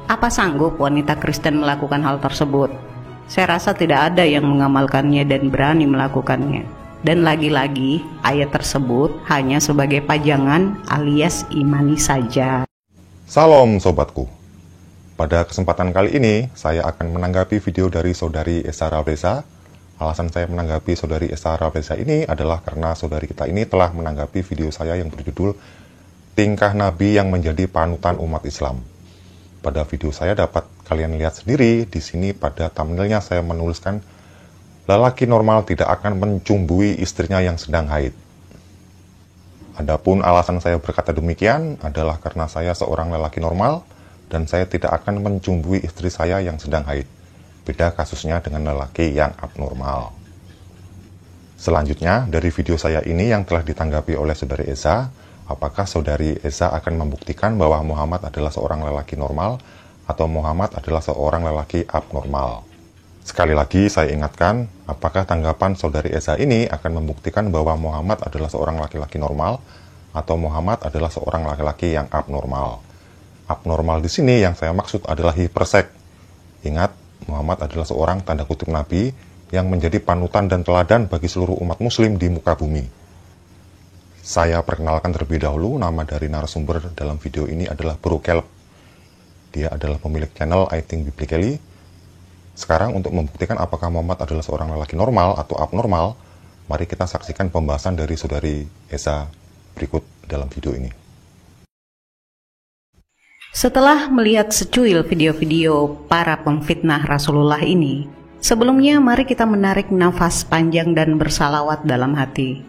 Apa sanggup wanita Kristen melakukan hal tersebut? Saya rasa tidak ada yang mengamalkannya dan berani melakukannya. Dan lagi-lagi, ayat tersebut hanya sebagai pajangan alias imani saja. Salam sobatku. Pada kesempatan kali ini, saya akan menanggapi video dari saudari Esa Rabresa. Alasan saya menanggapi saudari Esa Rabresa ini adalah karena saudari kita ini telah menanggapi video saya yang berjudul Tingkah Nabi yang Menjadi Panutan Umat Islam. Pada video saya dapat kalian lihat sendiri, di sini pada thumbnailnya saya menuliskan lelaki normal tidak akan mencumbui istrinya yang sedang haid. Adapun alasan saya berkata demikian adalah karena saya seorang lelaki normal dan saya tidak akan mencumbui istri saya yang sedang haid. Beda kasusnya dengan lelaki yang abnormal. Selanjutnya, dari video saya ini yang telah ditanggapi oleh saudari Esa, apakah saudari Esa akan membuktikan bahwa Muhammad adalah seorang lelaki normal atau Muhammad adalah seorang lelaki abnormal? Sekali lagi saya ingatkan, apakah tanggapan saudari Esa ini akan membuktikan bahwa Muhammad adalah seorang laki-laki normal atau Muhammad adalah seorang laki-laki yang abnormal? Abnormal di sini yang saya maksud adalah hiperseks. Ingat, Muhammad adalah seorang tanda kutip nabi yang menjadi panutan dan teladan bagi seluruh umat muslim di muka bumi. Saya perkenalkan terlebih dahulu, nama dari narasumber dalam video ini adalah Bro Caleb. Dia adalah pemilik channel I Think Biblically. Sekarang untuk membuktikan apakah Muhammad adalah seorang lelaki normal atau abnormal, mari kita saksikan pembahasan dari saudari Esa berikut dalam video ini. Setelah melihat secuil video-video para pemfitnah Rasulullah ini, sebelumnya mari kita menarik nafas panjang dan bersalawat dalam hati.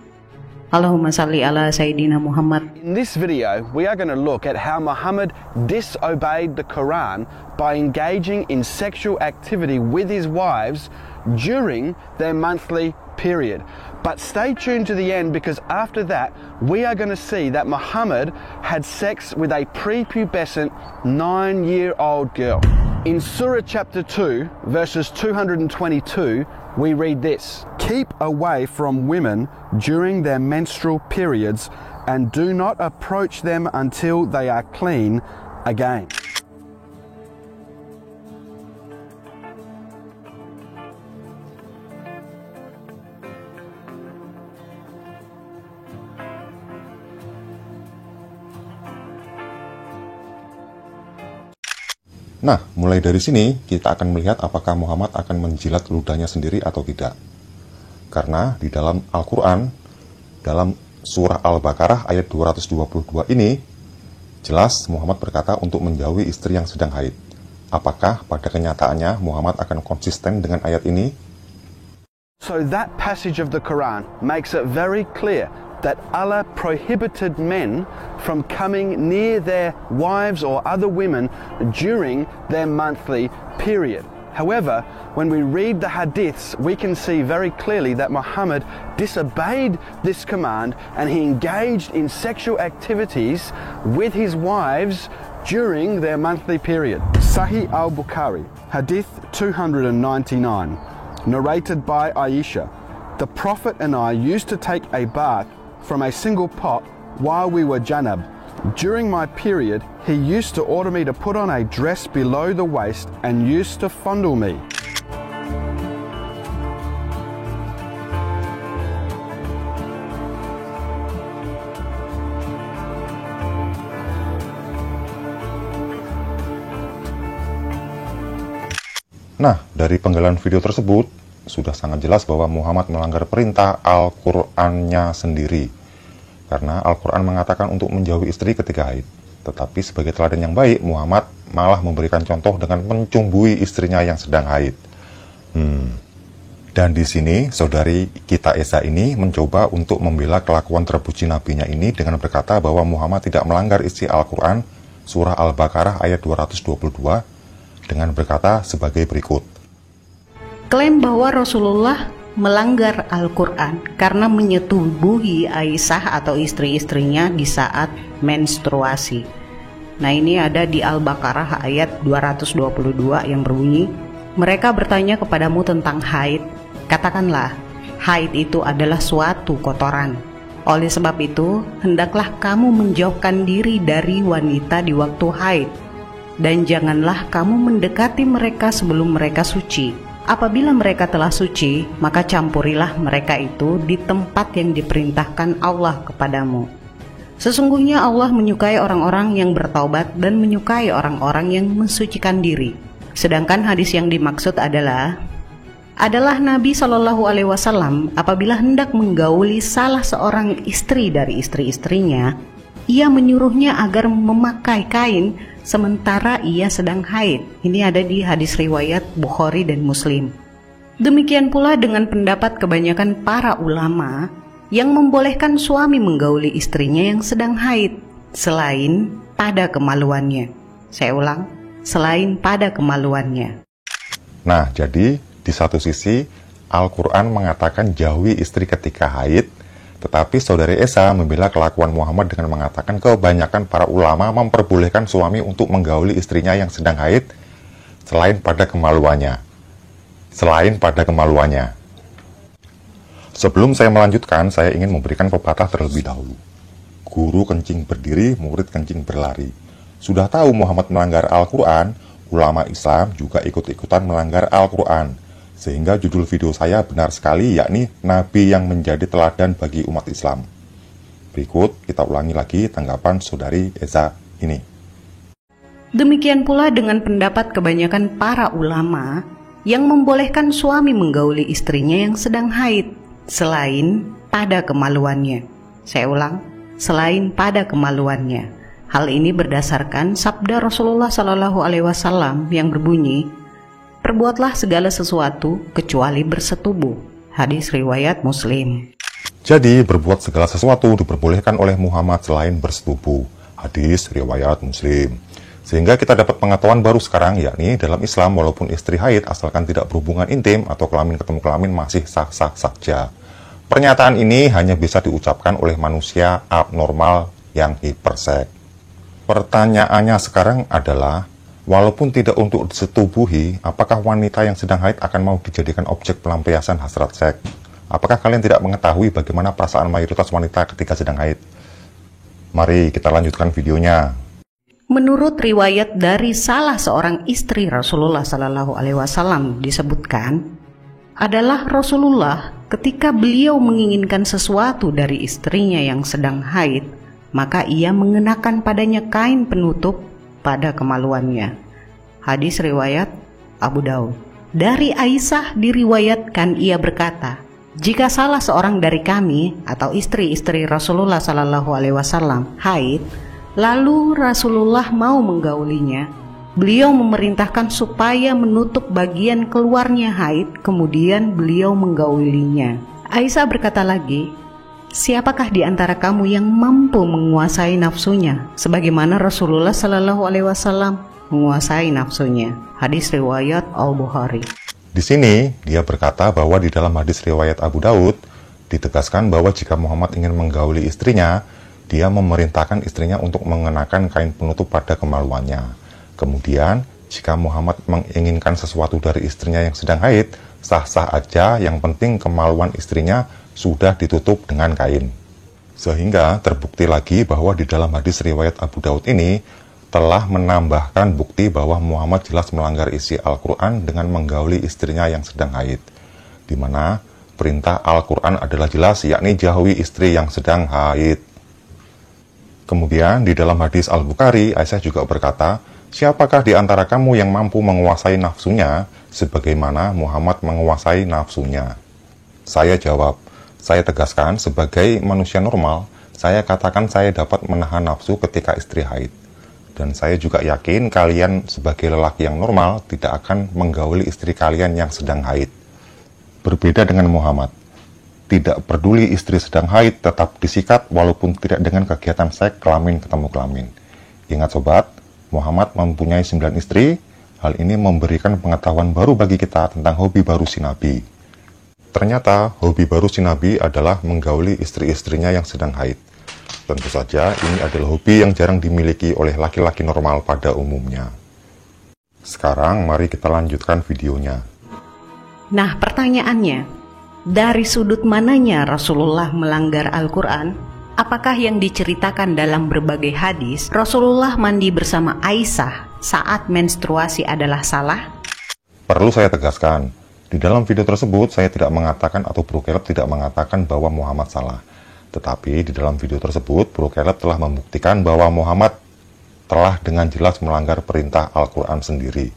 Allahumma salli ala Sayyidina Muhammad. In this video, we are going to look at how Muhammad disobeyed the Quran by engaging in sexual activity with his wives during their monthly period. But stay tuned to the end, because after that, we are going to see that Muhammad had sex with a prepubescent 9-year-old girl. In Surah chapter 2, verses 222, we read this: "Keep away from women during their menstrual periods and do not approach them until they are clean again." Nah, mulai dari sini kita akan melihat apakah Muhammad akan menjilat ludahnya sendiri atau tidak. Karena di dalam Al-Quran, dalam surah Al-Baqarah ayat 222 ini, jelas Muhammad berkata untuk menjauhi istri yang sedang haid. Apakah pada kenyataannya Muhammad akan konsisten dengan ayat ini? So that passage of the Quran makes it very clear that Allah prohibited men from coming near their wives or other women during their monthly period. However, when we read the hadiths, we can see very clearly that Muhammad disobeyed this command and he engaged in sexual activities with his wives during their monthly period. Sahih al-Bukhari, hadith 299, narrated by Aisha, "The Prophet and I used to take a bath from a single pot while we were janab. During my period, he used to order me to put on a dress below the waist and used to fondle me." Nah, dari penggalan video tersebut, sudah sangat jelas bahwa Muhammad melanggar perintah Al-Qur'annya sendiri. Karena Al-Qur'an mengatakan untuk menjauhi istri ketika haid. Tetapi sebagai teladan yang baik, Muhammad malah memberikan contoh dengan mencumbui istrinya yang sedang haid. Dan di sini, saudari kita Esa ini mencoba untuk membela kelakuan terpuji nabinya ini dengan berkata bahwa Muhammad tidak melanggar isi Al-Qur'an surah Al-Baqarah ayat 222 dengan berkata sebagai berikut. Klaim bahwa Rasulullah melanggar Al-Quran karena menyetubuhi Aisyah atau istri-istrinya di saat menstruasi. Nah, ini ada di Al-Baqarah ayat 222 yang berbunyi, "Mereka bertanya kepadamu tentang haid, katakanlah, haid itu adalah suatu kotoran. Oleh sebab itu, hendaklah kamu menjauhkan diri dari wanita di waktu haid. Dan janganlah kamu mendekati mereka sebelum mereka suci. Apabila mereka telah suci, maka campurilah mereka itu di tempat yang diperintahkan Allah kepadamu. Sesungguhnya Allah menyukai orang-orang yang bertaubat dan menyukai orang-orang yang mensucikan diri. Sedangkan hadis yang dimaksud adalah Nabi Shallallahu Alaihi Wasallam apabila hendak menggauli salah seorang istri dari istri-istrinya, ia menyuruhnya agar memakai kain sementara ia sedang haid. Ini ada di hadis riwayat Bukhari dan Muslim. Demikian pula dengan pendapat kebanyakan para ulama yang membolehkan suami menggauli istrinya yang sedang haid selain pada kemaluannya. Saya ulang, selain pada kemaluannya. Nah, jadi di satu sisi Al-Quran mengatakan jauhi istri ketika haid, tetapi saudari Esa membela kelakuan Muhammad dengan mengatakan kebanyakan para ulama memperbolehkan suami untuk menggauli istrinya yang sedang haid selain pada kemaluannya. Sebelum saya melanjutkan, saya ingin memberikan pepatah terlebih dahulu. Guru kencing berdiri, murid kencing berlari. Sudah tahu Muhammad melanggar Al-Quran, ulama Islam juga ikut-ikutan melanggar Al-Quran. Sehingga judul video saya benar sekali, yakni Nabi yang menjadi teladan bagi umat Islam. Berikut kita ulangi lagi tanggapan saudari Eza ini. Demikian pula dengan pendapat kebanyakan para ulama yang membolehkan suami menggauli istrinya yang sedang haid selain pada kemaluannya. Saya ulang, selain pada kemaluannya. Hal ini berdasarkan sabda Rasulullah Shallallahu Alaihi Wasallam yang berbunyi, perbuatlah segala sesuatu kecuali bersetubuh. Hadis riwayat Muslim. Jadi berbuat segala sesuatu diperbolehkan oleh Muhammad selain bersetubuh. Hadis riwayat Muslim. Sehingga kita dapat pengetahuan baru sekarang, yakni dalam Islam walaupun istri haid asalkan tidak berhubungan intim atau kelamin ketemu kelamin masih sah-sah saja. Pernyataan ini hanya bisa diucapkan oleh manusia abnormal yang hiperseks. Pertanyaannya sekarang adalah, walaupun tidak untuk disetubuhi, apakah wanita yang sedang haid akan mau dijadikan objek pelampiasan hasrat seks? Apakah kalian tidak mengetahui bagaimana perasaan mayoritas wanita ketika sedang haid? Mari kita lanjutkan videonya. Menurut riwayat dari salah seorang istri Rasulullah Sallallahu Alaihi Wasallam disebutkan, adalah Rasulullah ketika beliau menginginkan sesuatu dari istrinya yang sedang haid, maka ia mengenakan padanya kain penutup pada kemaluannya. Hadis riwayat Abu Daud. Dari Aisyah diriwayatkan ia berkata, jika salah seorang dari kami atau istri-istri Rasulullah Sallallahu Alaihi Wasallam haid, lalu Rasulullah mau menggaulinya, beliau memerintahkan supaya menutup bagian keluarnya haid, kemudian beliau menggaulinya. Aisyah berkata lagi, siapakah di antara kamu yang mampu menguasai nafsunya sebagaimana Rasulullah Sallallahu Alaihi Wasallam menguasai nafsunya? Hadis riwayat Al-Bukhari. Di sini dia berkata bahwa di dalam hadis riwayat Abu Daud ditegaskan bahwa jika Muhammad ingin menggauli istrinya, dia memerintahkan istrinya untuk mengenakan kain penutup pada kemaluannya. Kemudian, jika Muhammad menginginkan sesuatu dari istrinya yang sedang haid, sah-sah aja, yang penting kemaluan istrinya sudah ditutup dengan kain. Sehingga terbukti lagi bahwa di dalam hadis riwayat Abu Daud ini telah menambahkan bukti bahwa Muhammad jelas melanggar isi Al-Quran dengan menggauli istrinya yang sedang haid. Di mana perintah Al-Quran adalah jelas, yakni jauhi istri yang sedang haid. Kemudian di dalam hadis Al-Bukhari, Aisyah juga berkata, siapakah di antara kamu yang mampu menguasai nafsunya sebagaimana Muhammad menguasai nafsunya? Saya jawab, saya tegaskan sebagai manusia normal, saya katakan saya dapat menahan nafsu ketika istri haid. Dan saya juga yakin kalian sebagai lelaki yang normal tidak akan menggauli istri kalian yang sedang haid. Berbeda dengan Muhammad. Tidak peduli istri sedang haid, tetap disikat walaupun tidak dengan kegiatan seks kelamin ketemu kelamin. Ingat sobat, Muhammad mempunyai 9 istri. Hal ini memberikan pengetahuan baru bagi kita tentang hobi baru si Nabi. Ternyata hobi baru si Nabi adalah menggauli istri-istrinya yang sedang haid. Tentu saja ini adalah hobi yang jarang dimiliki oleh laki-laki normal pada umumnya. Sekarang mari kita lanjutkan videonya. Nah, pertanyaannya, dari sudut mananya Rasulullah melanggar Al-Quran? Apakah yang diceritakan dalam berbagai hadis, Rasulullah mandi bersama Aisyah saat menstruasi adalah salah? Perlu saya tegaskan, di dalam video tersebut saya tidak mengatakan atau Bro Caleb tidak mengatakan bahwa Muhammad salah. Tetapi di dalam video tersebut, Bro Caleb telah membuktikan bahwa Muhammad telah dengan jelas melanggar perintah Al-Quran sendiri.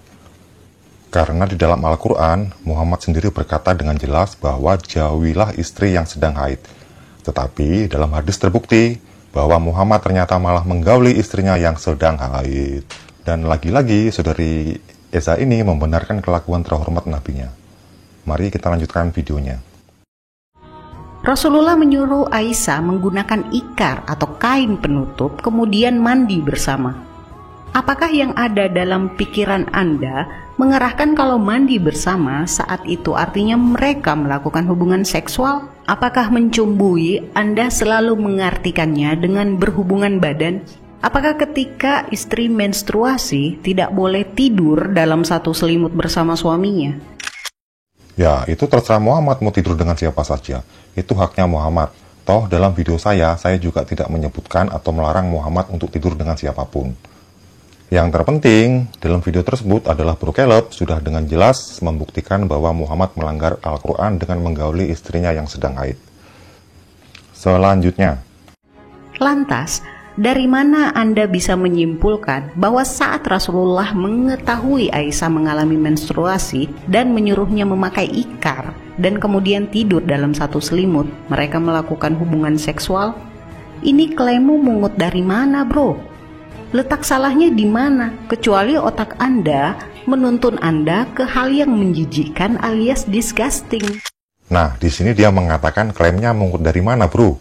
Karena di dalam Al-Quran, Muhammad sendiri berkata dengan jelas bahwa jauhilah istri yang sedang haid. Tetapi dalam hadis terbukti bahwa Muhammad ternyata malah menggauli istrinya yang sedang haid. Dan lagi-lagi, saudari Eza ini membenarkan kelakuan terhormat nabinya. Mari kita lanjutkan videonya. Rasulullah menyuruh Aisyah menggunakan ikar atau kain penutup, kemudian mandi bersama. Apakah yang ada dalam pikiran Anda mengarahkan kalau mandi bersama saat itu artinya mereka melakukan hubungan seksual? Apakah mencumbui Anda selalu mengartikannya dengan berhubungan badan? Apakah ketika istri menstruasi tidak boleh tidur dalam satu selimut bersama suaminya? Ya, itu terserah Muhammad mau tidur dengan siapa saja. Itu haknya Muhammad. Toh dalam video saya juga tidak menyebutkan atau melarang Muhammad untuk tidur dengan siapapun. Yang terpenting dalam video tersebut adalah Bro Caleb sudah dengan jelas membuktikan bahwa Muhammad melanggar Al-Quran dengan menggauli istrinya yang sedang haid. Selanjutnya, lantas, dari mana Anda bisa menyimpulkan bahwa saat Rasulullah mengetahui Aisyah mengalami menstruasi dan menyuruhnya memakai ikar dan kemudian tidur dalam satu selimut, mereka melakukan hubungan seksual? Ini klaimmu mungut dari mana, bro? Letak salahnya di mana? Kecuali otak Anda menuntun Anda ke hal yang menjijikkan alias disgusting. nah di sini dia mengatakan klaimnya mungut dari mana, bro?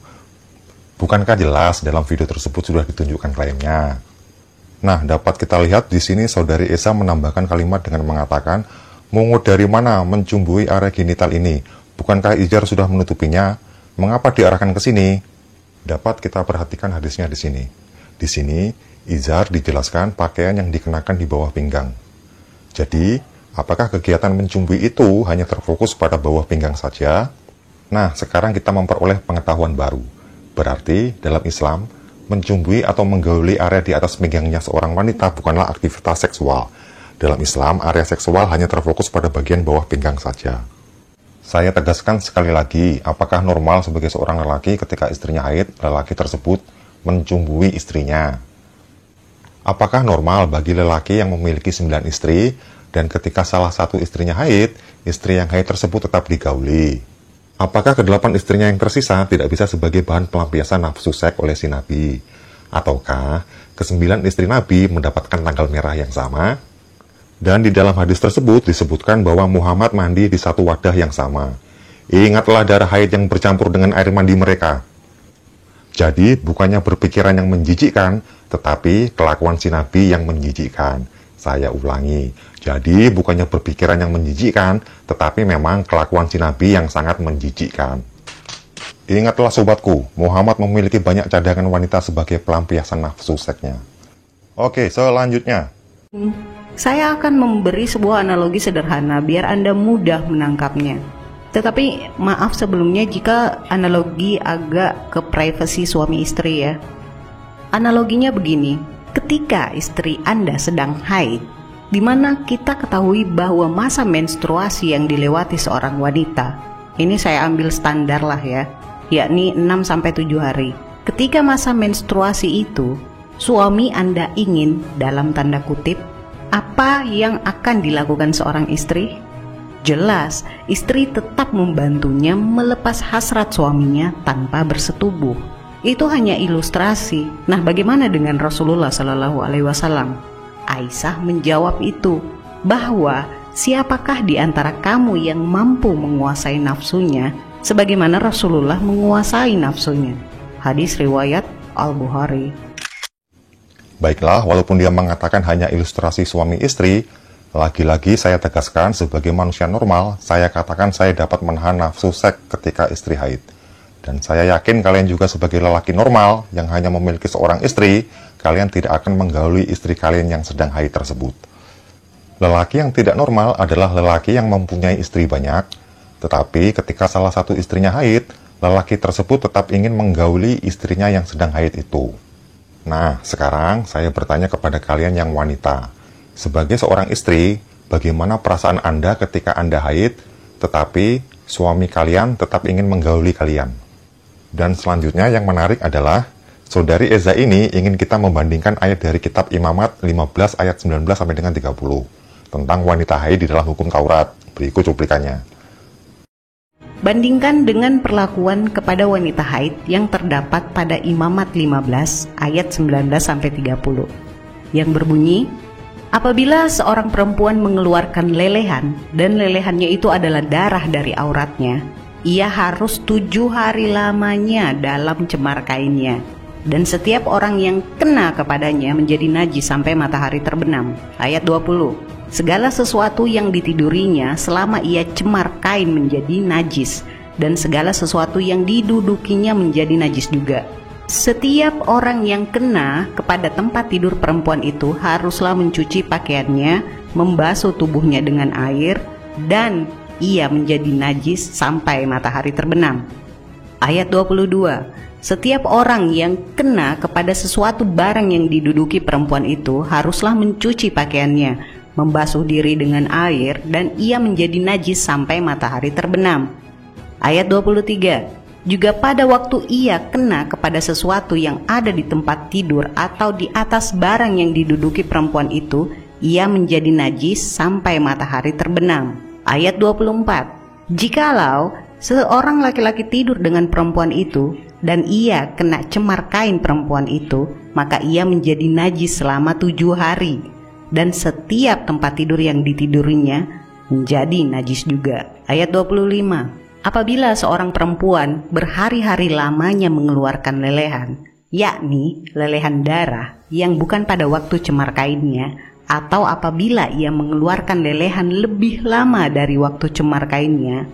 Bukankah jelas dalam video tersebut sudah ditunjukkan klaimnya? Nah, dapat kita lihat di sini saudari Eza menambahkan kalimat dengan mengatakan, mungut dari mana mencumbui area genital ini? Bukankah izar sudah menutupinya? Mengapa diarahkan ke sini? Dapat kita perhatikan hadisnya di sini. Di sini, izar dijelaskan pakaian yang dikenakan di bawah pinggang. Jadi, apakah kegiatan mencumbui itu hanya terfokus pada bawah pinggang saja? Nah, sekarang kita memperoleh pengetahuan baru. Berarti, dalam Islam, mencumbui atau menggauli area di atas pinggangnya seorang wanita bukanlah aktivitas seksual. Dalam Islam, area seksual hanya terfokus pada bagian bawah pinggang saja. Saya tegaskan sekali lagi, apakah normal sebagai seorang lelaki ketika istrinya haid, lelaki tersebut mencumbui istrinya? Apakah normal bagi lelaki yang memiliki 9 istri, dan ketika salah satu istrinya haid, istri yang haid tersebut tetap digauli? Apakah ke-8 istrinya yang tersisa tidak bisa sebagai bahan pelampiasan nafsu seks oleh si Nabi? Ataukah ke-9 istri Nabi mendapatkan tanggal merah yang sama? Dan di dalam hadis tersebut disebutkan bahwa Muhammad mandi di satu wadah yang sama. Ingatlah darah haid yang bercampur dengan air mandi mereka. Jadi bukannya berpikiran yang menjijikkan, tetapi kelakuan si Nabi yang menjijikkan. Saya ulangi, jadi bukannya berpikiran yang menjijikkan, tetapi memang kelakuan si Nabi yang sangat menjijikkan. Ingatlah sobatku, Muhammad memiliki banyak cadangan wanita sebagai pelampiasan nafsu seksnya. Oke, selanjutnya. Saya akan memberi sebuah analogi sederhana biar Anda mudah menangkapnya. Tetapi maaf sebelumnya jika analogi agak ke privasi suami istri ya. Analoginya begini, ketika istri Anda sedang haid, di mana kita ketahui bahwa masa menstruasi yang dilewati seorang wanita, ini saya ambil standar lah ya, yakni 6-7 hari. Ketika masa menstruasi itu, suami Anda ingin, dalam tanda kutip, apa yang akan dilakukan seorang istri? Jelas, istri tetap membantunya melepas hasrat suaminya tanpa bersetubuh. Itu hanya ilustrasi. Nah, bagaimana dengan Rasulullah Shallallahu Alaihi Wasallam? Aisyah menjawab itu, bahwa siapakah di antara kamu yang mampu menguasai nafsunya, sebagaimana Rasulullah menguasai nafsunya? Hadis riwayat Al-Bukhari. Baiklah, walaupun dia mengatakan hanya ilustrasi suami istri, lagi-lagi saya tegaskan sebagai manusia normal, saya katakan saya dapat menahan nafsu seks ketika istri haid. Dan saya yakin kalian juga sebagai lelaki normal yang hanya memiliki seorang istri, kalian tidak akan menggauli istri kalian yang sedang haid tersebut. Lelaki yang tidak normal adalah lelaki yang mempunyai istri banyak, tetapi ketika salah satu istrinya haid, lelaki tersebut tetap ingin menggauli istrinya yang sedang haid itu. Nah, sekarang saya bertanya kepada kalian yang wanita, Sebagai seorang istri, bagaimana perasaan Anda ketika Anda haid, tetapi suami kalian tetap ingin menggauli kalian? Dan selanjutnya yang menarik adalah, Saudari Eza ini ingin kita membandingkan ayat dari kitab Imamat 15 ayat 19 sampai dengan 30 tentang wanita haid di dalam hukum Taurat. Berikut cuplikannya. Bandingkan dengan perlakuan kepada wanita haid yang terdapat pada Imamat 15 ayat 19-30 yang berbunyi, apabila seorang perempuan mengeluarkan lelehan dan lelehannya itu adalah darah dari auratnya, ia harus 7 hari lamanya dalam cemar kainnya, dan setiap orang yang kena kepadanya menjadi najis sampai matahari terbenam. Ayat 20, segala sesuatu yang ditidurinya selama ia cemar kain menjadi najis, dan segala sesuatu yang didudukinya menjadi najis juga. Setiap orang yang kena kepada tempat tidur perempuan itu haruslah mencuci pakaiannya, membasuh tubuhnya dengan air, dan ia menjadi najis sampai matahari terbenam. Ayat 22, setiap orang yang kena kepada sesuatu barang yang diduduki perempuan itu haruslah mencuci pakaiannya, membasuh diri dengan air, dan ia menjadi najis sampai matahari terbenam. Ayat 23, juga pada waktu ia kena kepada sesuatu yang ada di tempat tidur atau di atas barang yang diduduki perempuan itu, ia menjadi najis sampai matahari terbenam. Ayat 24, jikalau seorang laki-laki tidur dengan perempuan itu, dan ia kena cemar kain perempuan itu, maka ia menjadi najis selama 7 hari. Dan setiap tempat tidur yang ditidurinya menjadi najis juga. Ayat 25, apabila seorang perempuan berhari-hari lamanya mengeluarkan lelehan, yakni lelehan darah yang bukan pada waktu cemar kainnya, atau apabila ia mengeluarkan lelehan lebih lama dari waktu cemar kainnya,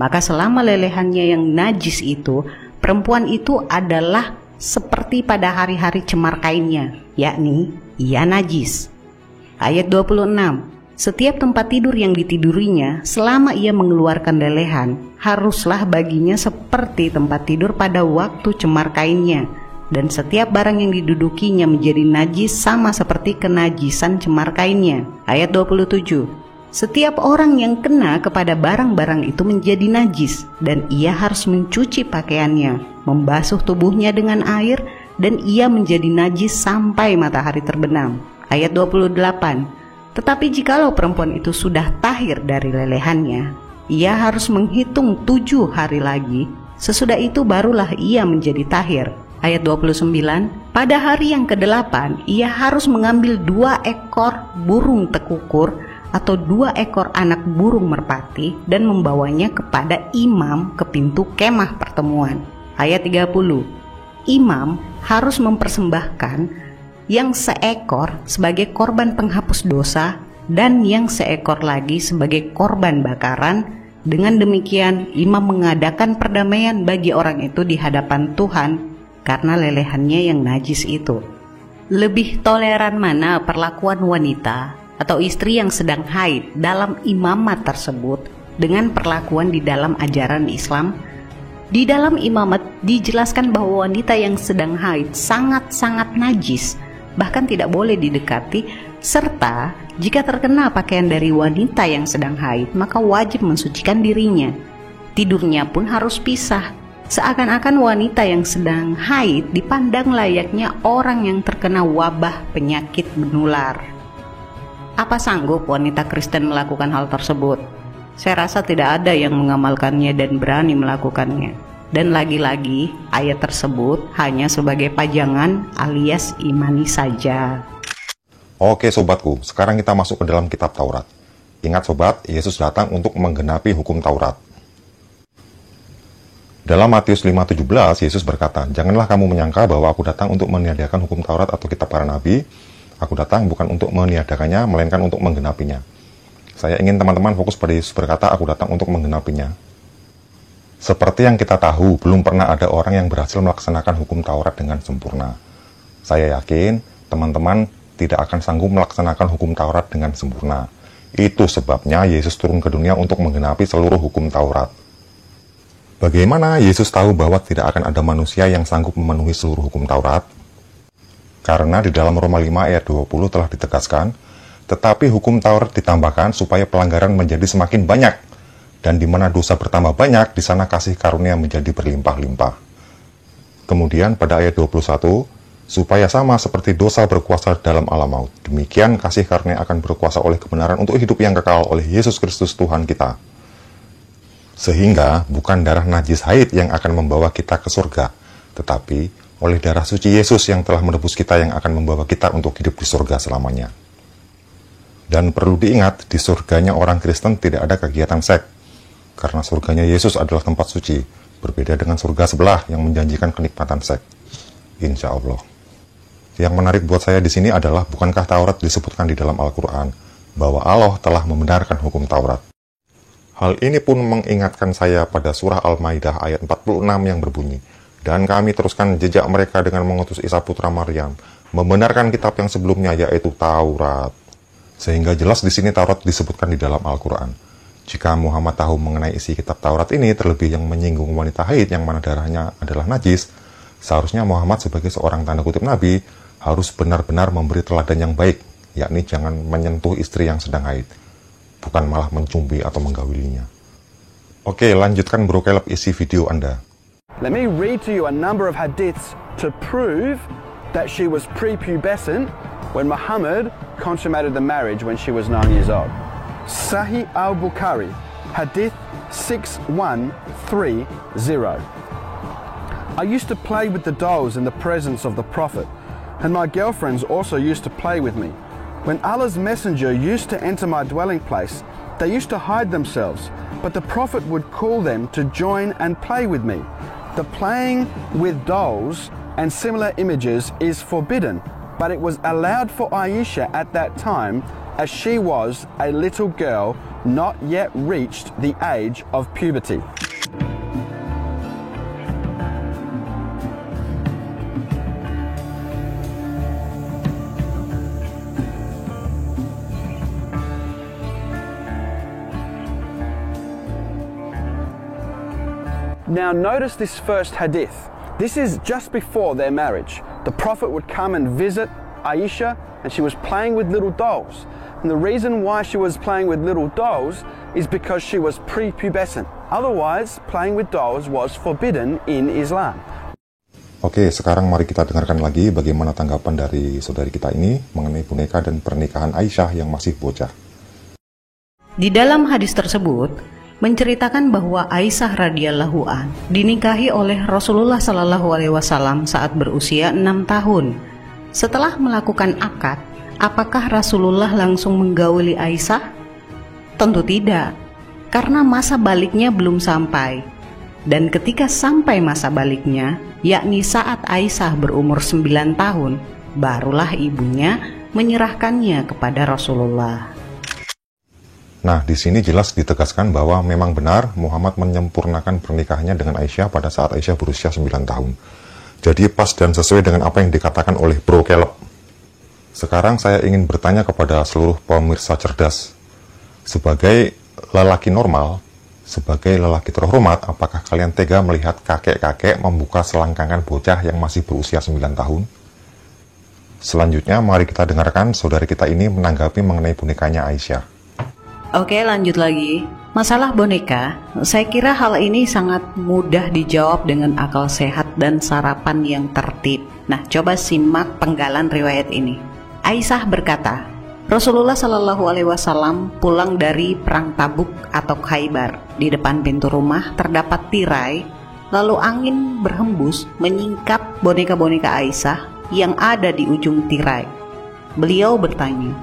maka selama lelehannya yang najis itu, perempuan itu adalah seperti pada hari-hari cemar kainnya, yakni ia najis. Ayat 26, setiap tempat tidur yang ditidurinya selama ia mengeluarkan lelehan haruslah baginya seperti tempat tidur pada waktu cemar kainnya, dan setiap barang yang didudukinya menjadi najis sama seperti kenajisan cemar kainnya. Ayat 27, setiap orang yang kena kepada barang-barang itu menjadi najis, dan ia harus mencuci pakaiannya, membasuh tubuhnya dengan air, dan ia menjadi najis sampai matahari terbenam. Ayat 28, tetapi jikalau perempuan itu sudah tahir dari lelehannya, ia harus menghitung 7 hari lagi, sesudah itu barulah ia menjadi tahir. Ayat 29, pada hari yang ke-8 ia harus mengambil 2 ekor burung tekukur atau 2 ekor anak burung merpati dan membawanya kepada imam ke pintu kemah pertemuan. Ayat 30, imam harus mempersembahkan yang seekor sebagai korban penghapus dosa dan yang seekor lagi sebagai korban bakaran. Dengan demikian imam mengadakan perdamaian bagi orang itu di hadapan Tuhan karena lelehannya yang najis itu. Lebih toleran mana perlakuan wanita atau istri yang sedang haid dalam imamat tersebut dengan perlakuan di dalam ajaran Islam? Di dalam imamat dijelaskan bahwa wanita yang sedang haid sangat-sangat najis, bahkan tidak boleh didekati, serta jika terkena pakaian dari wanita yang sedang haid, maka wajib mensucikan dirinya. Tidurnya pun harus pisah, seakan-akan wanita yang sedang haid dipandang layaknya orang yang terkena wabah penyakit menular. Apa sanggup wanita Kristen melakukan hal tersebut? Saya rasa tidak ada yang mengamalkannya dan berani melakukannya. Dan lagi-lagi ayat tersebut hanya sebagai pajangan alias imani saja. Oke sobatku, sekarang kita masuk ke dalam kitab Taurat. Ingat sobat, Yesus datang untuk menggenapi hukum Taurat. Dalam Matius 5:17, Yesus berkata, janganlah kamu menyangka bahwa aku datang untuk meniadakan hukum Taurat atau kitab para nabi. Aku datang bukan untuk meniadakannya, melainkan untuk menggenapinya. Saya ingin teman-teman fokus pada Yesus berkata, aku datang untuk menggenapinya. Seperti yang kita tahu, belum pernah ada orang yang berhasil melaksanakan hukum Taurat dengan sempurna. Saya yakin teman-teman tidak akan sanggup melaksanakan hukum Taurat dengan sempurna. Itu sebabnya Yesus turun ke dunia untuk menggenapi seluruh hukum Taurat. Bagaimana Yesus tahu bahwa tidak akan ada manusia yang sanggup memenuhi seluruh hukum Taurat? Karena di dalam Roma 5 ayat 20 telah ditegaskan, Tetapi hukum Taurat ditambahkan supaya pelanggaran menjadi semakin banyak. Dan di mana dosa bertambah banyak, di sana kasih karunia menjadi berlimpah-limpah. Kemudian pada ayat 21, supaya sama seperti dosa berkuasa dalam alam maut, demikian kasih karunia akan berkuasa oleh kebenaran untuk hidup yang kekal oleh Yesus Kristus Tuhan kita. Sehingga bukan darah najis haid yang akan membawa kita ke surga, tetapi oleh darah suci Yesus yang telah menebus kita yang akan membawa kita untuk hidup di surga selamanya. Dan perlu diingat, di surganya orang Kristen tidak ada kegiatan seks, karena surganya Yesus adalah tempat suci, berbeda dengan surga sebelah yang menjanjikan kenikmatan seks. Insya Allah. Yang menarik buat saya di sini adalah, bukankah Taurat disebutkan di dalam Al-Quran bahwa Allah telah membenarkan hukum Taurat? Hal ini pun mengingatkan saya pada surah Al-Maidah ayat 46 yang berbunyi, dan kami teruskan jejak mereka dengan mengutus Isa putra Maryam, membenarkan kitab yang sebelumnya, yaitu Taurat. Sehingga jelas di sini Taurat disebutkan di dalam Al-Quran. Jika Muhammad tahu mengenai isi kitab Taurat ini, terlebih yang menyinggung wanita haid yang mana darahnya adalah najis, seharusnya Muhammad sebagai seorang tanda kutip nabi harus benar-benar memberi teladan yang baik, yakni jangan menyentuh istri yang sedang haid, bukan malah mencumbi atau menggaulinya. Oke, lanjutkan Bro Caleb isi video Anda. Let me read to you a number of hadiths to prove that she was prepubescent when Muhammad consummated the marriage when she was 9 years old. Sahih al-Bukhari, Hadith 6130. I used to play with the dolls in the presence of the Prophet, and my girlfriends also used to play with me. When Allah's messenger used to enter my dwelling place, they used to hide themselves, but the Prophet would call them to join and play with me. The playing with dolls and similar images is forbidden, but it was allowed for Aisha at that time, as she was a little girl not yet reached the age of puberty. Now notice this first hadith. This is just before their marriage. The Prophet would come and visit Aisha, and she was playing with little dolls. And the reason why she was playing with little dolls is because she was prepubescent. Otherwise, playing with dolls was forbidden in Islam. Oke, sekarang mari kita dengarkan lagi bagaimana tanggapan dari saudari kita ini mengenai boneka dan pernikahan Aisyah yang masih bocah. Di dalam hadis tersebut menceritakan bahwa Aisyah radhiyallahu an dinikahi oleh Rasulullah Shallallahu alaihi wasallam saat berusia 6 tahun. Setelah melakukan akad, apakah Rasulullah langsung menggauli Aisyah? Tentu tidak, karena masa baliknya belum sampai. Dan ketika sampai masa baliknya, yakni saat Aisyah berumur 9 tahun, barulah ibunya menyerahkannya kepada Rasulullah. Nah, di sini jelas ditegaskan bahwa memang benar Muhammad menyempurnakan pernikahannya dengan Aisyah pada saat Aisyah berusia 9 tahun. Jadi pas dan sesuai dengan apa yang dikatakan oleh Bro Caleb. Sekarang saya ingin bertanya kepada seluruh pemirsa cerdas. Sebagai lelaki normal, sebagai lelaki terhormat, apakah kalian tega melihat kakek-kakek membuka selangkangan bocah yang masih berusia 9 tahun? Selanjutnya, mari kita dengarkan saudari kita ini menanggapi mengenai bonekanya Aisyah. Oke, lanjut lagi. Masalah boneka, saya kira hal ini sangat mudah dijawab dengan akal sehat dan sarapan yang tertib. Nah, coba simak penggalan riwayat ini. Aisyah berkata, Rasulullah Shallallahu alaihi wasallam pulang dari perang Tabuk atau Khaybar. Di depan pintu rumah terdapat tirai, lalu angin berhembus menyingkap boneka-boneka Aisyah yang ada di ujung tirai. Beliau bertanya,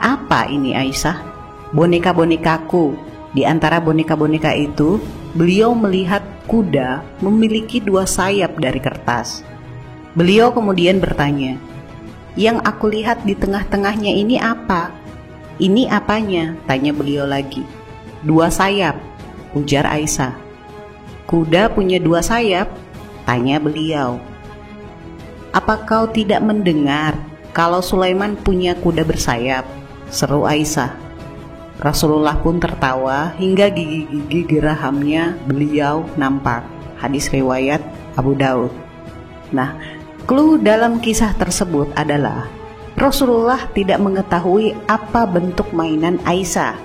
"Apa ini Aisyah?" "Boneka-bonekaku." Di antara boneka-boneka itu, beliau melihat kuda memiliki 2 sayap dari kertas. Beliau kemudian bertanya, "Yang aku lihat di tengah-tengahnya ini apa?" "Ini apanya?" tanya beliau lagi. "2 sayap," ujar Aisyah. "Kuda punya 2 sayap?" tanya beliau. "Apa kau tidak mendengar kalau Sulaiman punya kuda bersayap?" seru Aisyah. Rasulullah pun tertawa hingga gigi-gigi gerahamnya beliau nampak. Hadis riwayat Abu Daud. Nah, clue dalam kisah tersebut adalah Rasulullah tidak mengetahui apa bentuk mainan Aisyah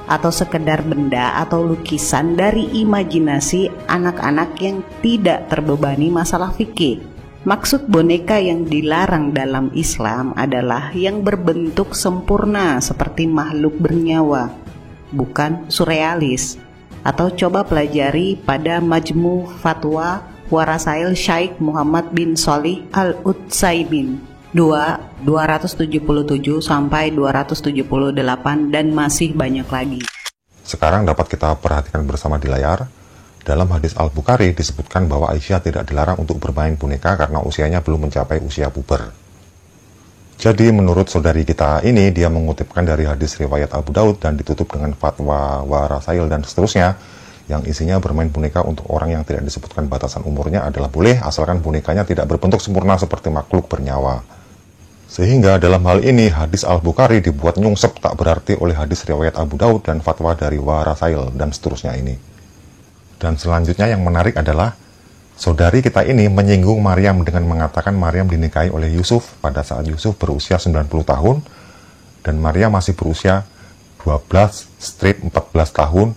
atau sekedar benda atau lukisan dari imajinasi anak-anak yang tidak terbebani masalah fikih. Maksud boneka yang dilarang dalam Islam adalah yang berbentuk sempurna seperti makhluk bernyawa, bukan surrealis. Atau coba pelajari pada Majmu Fatwa Warasail Syekh Muhammad bin Shalih Al-Utsaimin 277 sampai 278 dan masih banyak lagi. Sekarang dapat kita perhatikan bersama di layar. Dalam hadis Al-Bukhari disebutkan bahwa Aisyah tidak dilarang untuk bermain boneka karena usianya belum mencapai usia puber. Jadi menurut saudari kita ini, dia mengutipkan dari hadis riwayat Abu Daud dan ditutup dengan fatwa Warasail dan seterusnya, yang isinya bermain boneka untuk orang yang tidak disebutkan batasan umurnya adalah boleh, asalkan bonekanya tidak berbentuk sempurna seperti makhluk bernyawa. Sehingga dalam hal ini hadis Al-Bukhari dibuat nyungsep tak berarti oleh hadis riwayat Abu Daud dan fatwa dari Warasail dan seterusnya ini. Dan selanjutnya yang menarik adalah saudari kita ini menyinggung Maryam dengan mengatakan Maryam dinikahi oleh Yusuf pada saat Yusuf berusia 90 tahun dan Maryam masih berusia 12-14 tahun.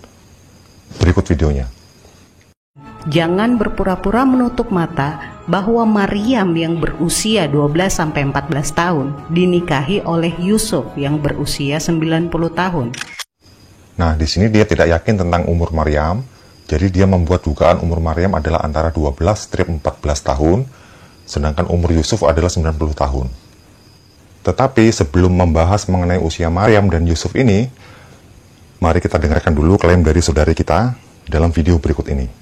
Berikut videonya. Jangan berpura-pura menutup mata bahwa Maryam yang berusia 12-14 tahun dinikahi oleh Yusuf yang berusia 90 tahun. Nah, di sini dia tidak yakin tentang umur Maryam, jadi dia membuat dugaan umur Maryam adalah antara 12-14 tahun, sedangkan umur Yusuf adalah 90 tahun. Tetapi sebelum membahas mengenai usia Maryam dan Yusuf ini, mari kita dengarkan dulu klaim dari saudari kita dalam video berikut ini.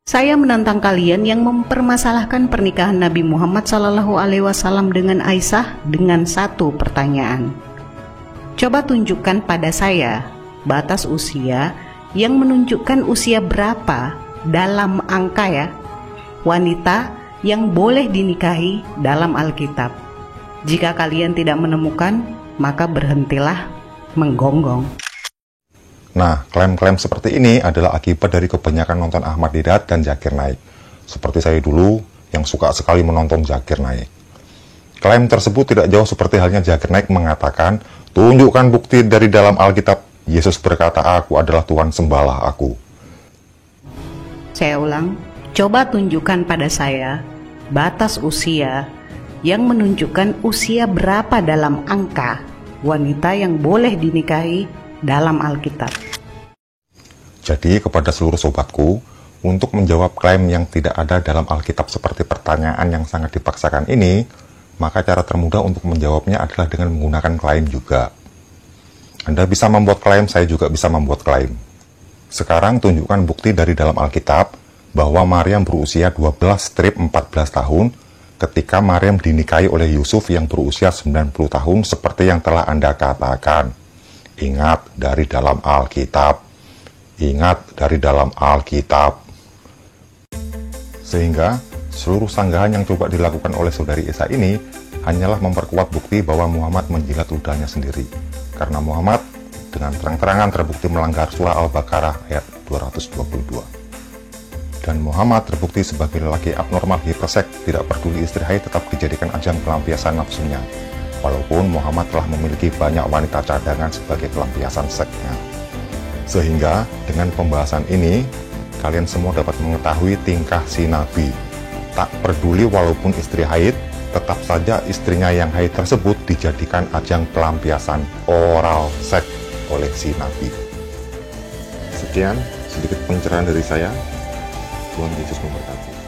Saya menantang kalian yang mempermasalahkan pernikahan Nabi Muhammad SAW dengan Aisyah dengan satu pertanyaan. Coba tunjukkan pada saya batas usia yang menunjukkan usia berapa dalam angka ya wanita yang boleh dinikahi dalam Alkitab. Jika kalian tidak menemukan, maka berhentilah menggonggong. Nah, klaim-klaim seperti ini adalah akibat dari kebanyakan nonton Ahmad Hidayat dan Zakir Naik. Seperti saya dulu yang suka sekali menonton Zakir Naik. Klaim tersebut tidak jauh seperti halnya Zakir Naik mengatakan, tunjukkan bukti dari dalam Alkitab. Yesus berkata, aku adalah Tuhan, sembahlah aku. Saya ulang, coba tunjukkan pada saya batas usia yang menunjukkan usia berapa dalam angka wanita yang boleh dinikahi dalam Alkitab. Jadi kepada seluruh sobatku, untuk menjawab klaim yang tidak ada dalam Alkitab seperti pertanyaan yang sangat dipaksakan ini, maka cara termudah untuk menjawabnya adalah dengan menggunakan klaim juga. Anda bisa membuat klaim, saya juga bisa membuat klaim. Sekarang tunjukkan bukti dari dalam Alkitab bahwa Maryam berusia 12-14 tahun ketika Maryam dinikahi oleh Yusuf yang berusia 90 tahun seperti yang telah Anda katakan. Ingat dari dalam Alkitab. Ingat dari dalam Alkitab. Sehingga seluruh sanggahan yang coba dilakukan oleh saudari Esa ini hanyalah memperkuat bukti bahwa Muhammad menjilat ludahnya sendiri. Karena Muhammad dengan terang-terangan terbukti melanggar surah Al-Baqarah ayat 222. Dan Muhammad terbukti sebagai lelaki abnormal hiperseks, tidak peduli istri haid, tetap dijadikan ajang pelampiasan nafsunya. Walaupun Muhammad telah memiliki banyak wanita cadangan sebagai pelampiasan seksnya. Sehingga dengan pembahasan ini, kalian semua dapat mengetahui tingkah si Nabi. Tak peduli walaupun istri haid, tetap saja istrinya yang haid tersebut dijadikan ajang pelampiasan oral seks oleh si Nabi. Sekian sedikit pencerahan dari saya. Tuhan Yesus memberkati.